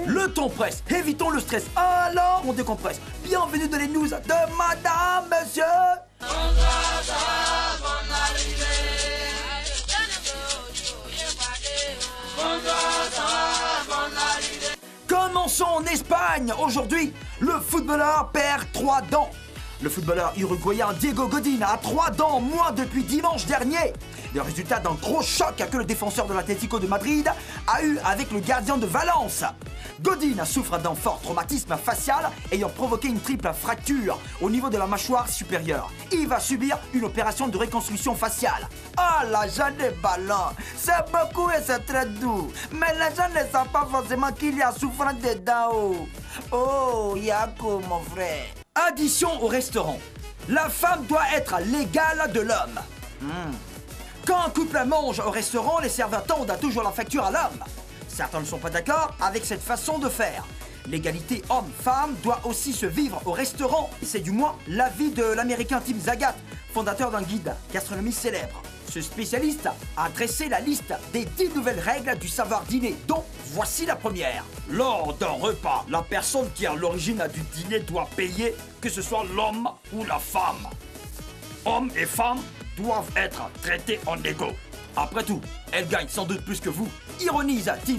Le ton presse, évitons le stress, alors on décompresse. Bienvenue dans les news de Madame, Monsieur. Commençons en Espagne. Aujourd'hui, le footballeur perd 3 dents. Le footballeur uruguayen Diego Godín a 3 dents en moins depuis dimanche dernier. Le résultat d'un gros choc que le défenseur de l'Atlético de Madrid a eu avec le gardien de Valence. Godín souffre d'un fort traumatisme facial ayant provoqué une triple fracture au niveau de la mâchoire supérieure. Il va subir une opération de reconstruction faciale. Ah, la jeune des ballons, c'est beaucoup et c'est très doux. Mais les gens ne savent pas forcément qu'il y a souffrance dedans. Oh, Yako, mon frère. Addition au restaurant. La femme doit être l'égale de l'homme. Quand un couple mange au restaurant, les serveurs tendent toujours la facture à l'homme. Certains ne sont pas d'accord avec cette façon de faire. L'égalité homme-femme doit aussi se vivre au restaurant. C'est du moins l'avis de l'américain Tim Zagat, fondateur d'un guide gastronomique célèbre. Ce spécialiste a dressé la liste des 10 nouvelles règles du savoir dîner, dont voici la première. Lors d'un repas, la personne qui est à l'origine du dîner doit payer, que ce soit l'homme ou la femme. Hommes et femmes doivent être traités en égaux. Après tout, elle gagne sans doute plus que vous. Ironise Tim.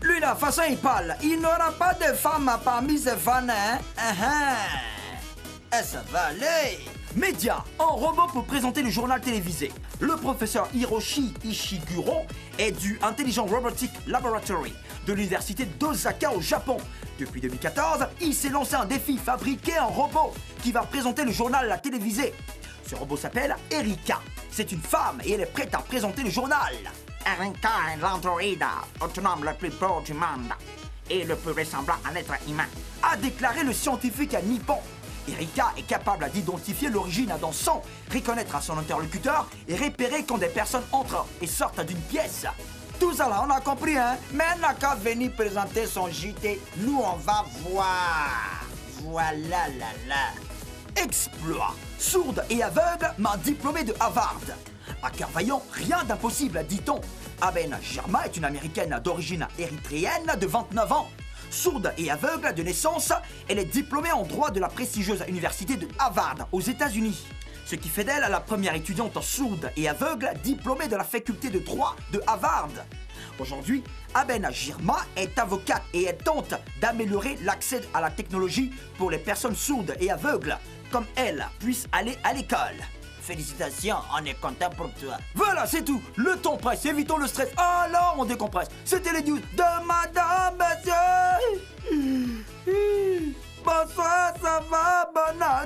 Lui là, façon il parle. Il n'aura pas de femme parmi ses fans, hein? Ça va aller. Média, un robot pour présenter le journal télévisé. Le professeur Hiroshi Ishiguro est du Intelligent Robotic Laboratory de l'université d'Osaka au Japon. Depuis 2014, il s'est lancé un défi, fabriquer un robot qui va présenter le journal télévisé. Ce robot s'appelle Erika. C'est une femme et elle est prête à présenter le journal. Erika est l'androïde autonome le plus beau du monde et le plus ressemblant à l'être humain, a déclaré le scientifique nippon. Erika est capable d'identifier l'origine d'un son, reconnaître son interlocuteur et repérer quand des personnes entrent et sortent d'une pièce. Tout ça là, on a compris, hein? Mais elle n'a qu'à venir présenter son JT. Nous, on va voir. Voilà, là. Exploit. Sourde et aveugle, mais diplômée de Harvard. À cœur vaillant, rien d'impossible, dit-on. Aben Girma est une américaine d'origine érythréenne de 29 ans. Sourde et aveugle de naissance, elle est diplômée en droit de la prestigieuse université de Harvard aux États-Unis. Ce qui fait d'elle la première étudiante sourde et aveugle diplômée de la faculté de droit de Harvard. Aujourd'hui, Aben Girma est avocate et elle tente d'améliorer l'accès à la technologie pour les personnes sourdes et aveugles, comme elle, puissent aller à l'école. Félicitations, on est content pour toi. Voilà, c'est tout. Le temps presse, évitons le stress. Alors, on décompresse. C'était les news de Madame, Monsieur. Bonsoir, ça va, bonne année.